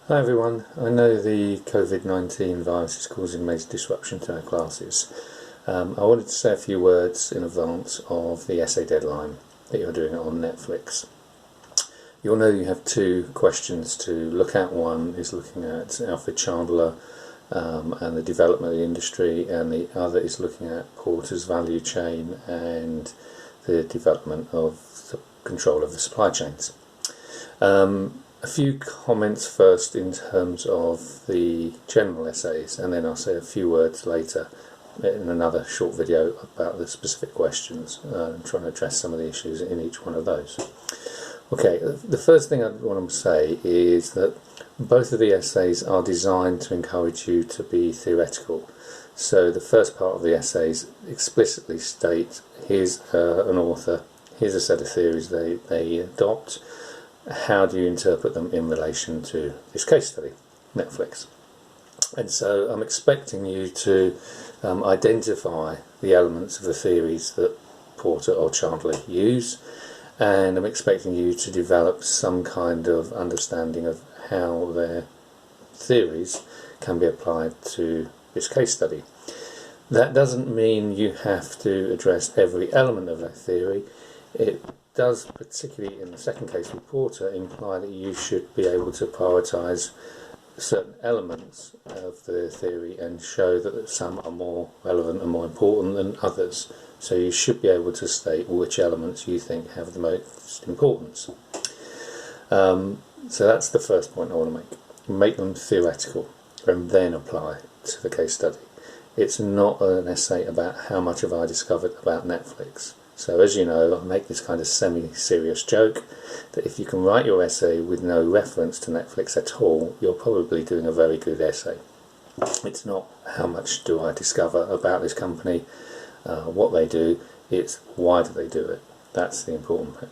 Hi everyone, I know the COVID-19 virus is causing major disruption to our classes. I wanted to say a few words in advance of the essay deadline that you're doing on Netflix. You'll know you have two questions to look at. One is looking at Alfred Chandler and the development of the industry, and the other is looking at Porter's value chain and the development of the control of the supply chains. A few comments first in terms of the general essays, and then I'll say a few words later in another short video about the specific questions and trying to address some of the issues in each one of those. Okay, the first thing I want to say is that both of the essays are designed to encourage you to be theoretical. So the first part of the essays explicitly state, here's an author, here's a set of theories they adopt. How do you interpret them in relation to this case study, Netflix? And so I'm expecting you to identify the elements of the theories that Porter or Chandler use, and I'm expecting you to develop some kind of understanding of how their theories can be applied to this case study. That doesn't mean you have to address every element of that theory. It does, particularly in the second case with Porter, imply that you should be able to prioritise certain elements of the theory and show that some are more relevant and more important than others. So you should be able to state which elements you think have the most importance. So that's the first point I want to make. Make them theoretical and then apply to the case study. It's not an essay about how much have I discovered about Netflix. So as you know, I make this kind of semi-serious joke that if you can write your essay with no reference to Netflix at all, you're probably doing a very good essay. It's not how much do I discover about this company, what they do, it's why do they do it. That's the important bit.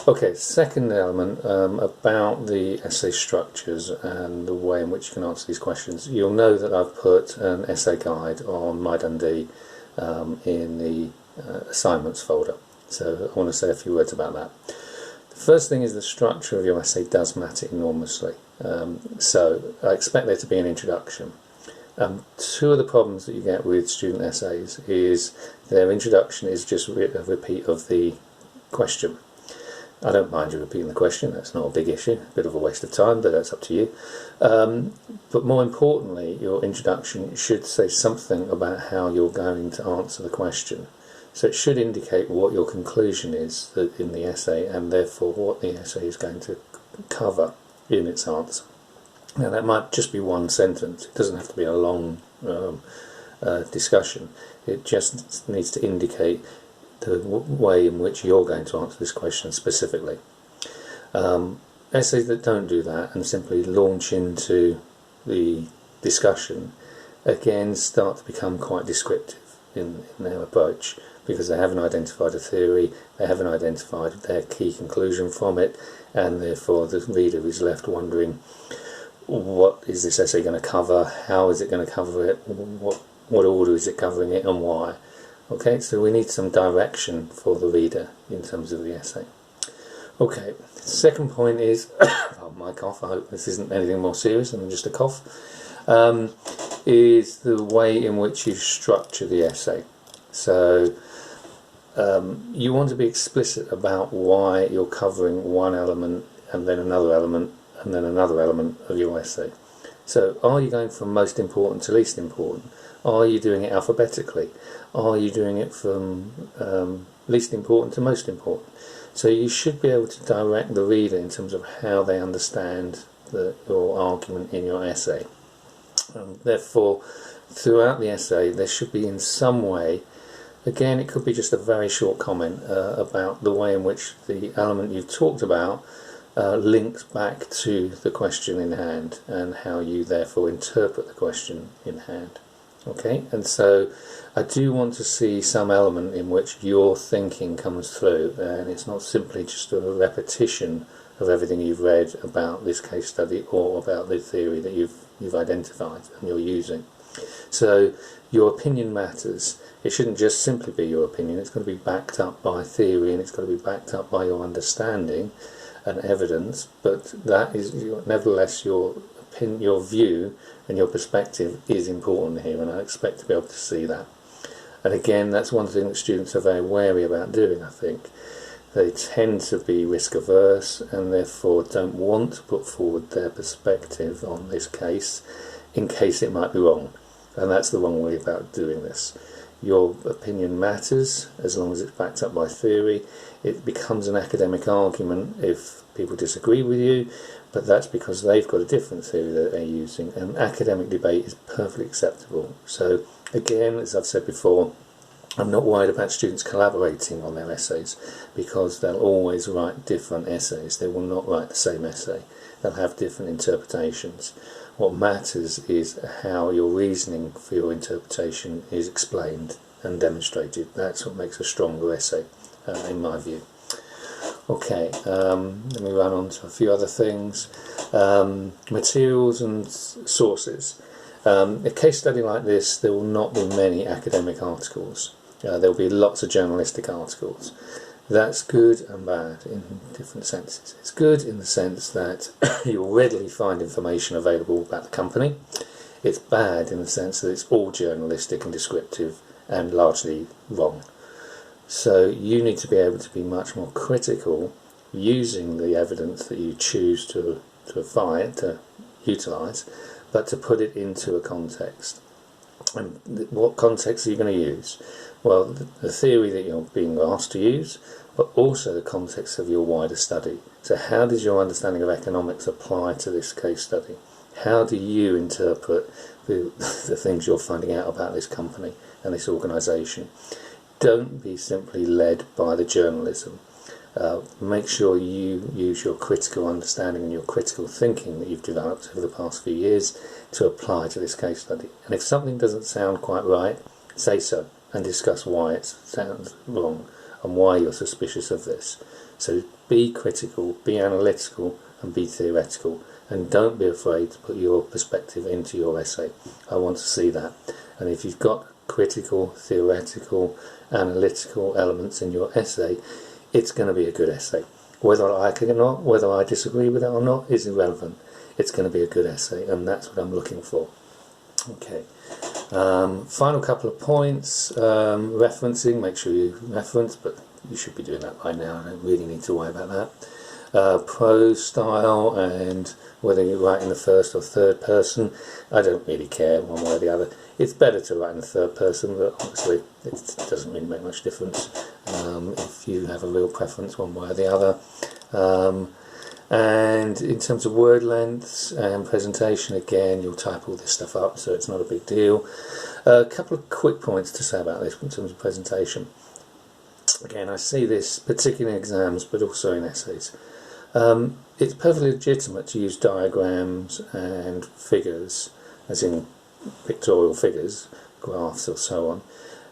Okay, second element about the essay structures and the way in which you can answer these questions. You'll know that I've put an essay guide on MyDundee in the assignments folder, so I want to say a few words about that. The first thing is the structure of your essay does matter enormously. So I expect there to be an introduction. Two of the problems that you get with student essays is their introduction is just a repeat of the question. I don't mind you repeating the question, that's not a big issue, a bit of a waste of time, but that's up to you. But more importantly, your introduction should say something about how you're going to answer the question. So it should indicate what your conclusion is in the essay, and therefore what the essay is going to cover in its answer. Now that might just be one sentence, it doesn't have to be a long discussion, it just needs to indicate the way in which you're going to answer this question specifically. Essays that don't do that and simply launch into the discussion again start to become quite descriptive in their approach, because they haven't identified a theory, they haven't identified their key conclusion from it, and therefore the reader is left wondering, what is this essay going to cover, how is it going to cover it, what order is it covering it, and why. Okay, so we need some direction for the reader in terms of the essay. Okay, second point is, oh my cough, I hope this isn't anything more serious than just a cough, is the way in which you structure the essay. So you want to be explicit about why you're covering one element and then another element and then another element of your essay. So are you going from most important to least important? Are you doing it alphabetically? Are you doing it from least important to most important? So you should be able to direct the reader in terms of how they understand your argument in your essay. Therefore, throughout the essay there should be in some way, again it could be just a very short comment about the way in which the element you've talked about links back to the question in hand, and how you therefore interpret the question in hand. Okay, and so I do want to see some element in which your thinking comes through, and it's not simply just a repetition of everything you've read about this case study or about the theory that you've identified and you're using. So your opinion matters. It shouldn't just simply be your opinion, it's got to be backed up by theory, and it's got to be backed up by your understanding, and evidence, but that is nevertheless your opinion, your view and your perspective is important here, and I expect to be able to see that. And again, that's one thing that students are very wary about doing, I think. They tend to be risk averse and therefore don't want to put forward their perspective on this case in case it might be wrong. And that's the wrong way about doing this. Your opinion matters as long as it's backed up by theory. It becomes an academic argument if people disagree with you, but that's because they've got a different theory that they're using, and academic debate is perfectly acceptable. So again, as I've said before, I'm not worried about students collaborating on their essays, because they'll always write different essays. They will not write the same essay. They'll have different interpretations. What matters is how your reasoning for your interpretation is explained and demonstrated. That's what makes a stronger essay, in my view. Okay, let me run on to a few other things. Materials and sources. A case study like this, there will not be many academic articles. There will be lots of journalistic articles. That's good and bad in different senses. It's good in the sense that you'll readily find information available about the company. It's bad in the sense that it's all journalistic and descriptive and largely wrong. So you need to be able to be much more critical using the evidence that you choose to utilise, but to put it into a context. And what context are you going to use? Well, the theory that you're being asked to use, but also the context of your wider study. So how does your understanding of economics apply to this case study? How do you interpret the things you're finding out about this company and this organisation? Don't be simply led by the journalism. Make sure you use your critical understanding and your critical thinking that you've developed over the past few years to apply to this case study. And if something doesn't sound quite right, say so and discuss why it sounds wrong and why you're suspicious of this. So be critical, be analytical and be theoretical, and don't be afraid to put your perspective into your essay. I want to see that. And if you've got critical, theoretical, analytical elements in your essay, it's going to be a good essay. Whether I like it or not, whether I disagree with it or not, is irrelevant. It's going to be a good essay, and that's what I'm looking for. Okay. Final couple of points. Referencing, make sure you reference, but you should be doing that by now. I don't really need to worry about that. Prose style and whether you write in the first or third person, I don't really care one way or the other. It's better to write in the third person, but obviously it doesn't really make much difference if you have a real preference one way or the other. And in terms of word lengths and presentation, again, you'll type all this stuff up, so it's not a big deal. A couple of quick points to say about this in terms of presentation. Again, I see this particularly in exams, but also in essays. It's perfectly legitimate to use diagrams and figures, as in pictorial figures, graphs or so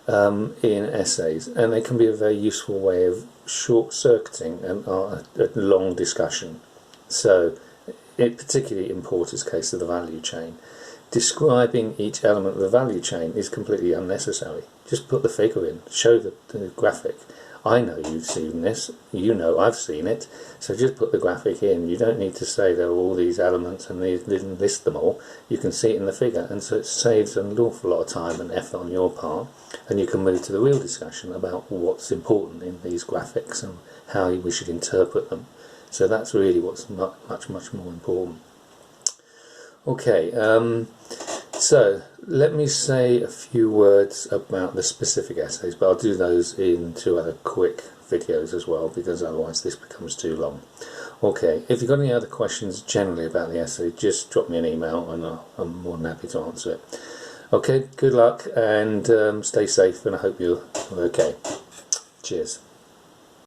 on, in essays, and they can be a very useful way of short-circuiting a long discussion. So, particularly in Porter's case of the value chain, describing each element of the value chain is completely unnecessary. Just put the figure in, show the graphic. I know you've seen this, you know I've seen it, so just put the graphic in. You don't need to say there are all these elements and list them all. You can see it in the figure, and so it saves an awful lot of time and effort on your part, and you can move to the real discussion about what's important in these graphics and how we should interpret them. So that's really what's much more important. Okay, so let me say a few words about the specific essays, but I'll do those in 2 other quick videos as well, because otherwise this becomes too long. Okay, if you've got any other questions generally about the essay, just drop me an email and I'm more than happy to answer it. Okay, good luck and stay safe, and I hope you're okay. Cheers.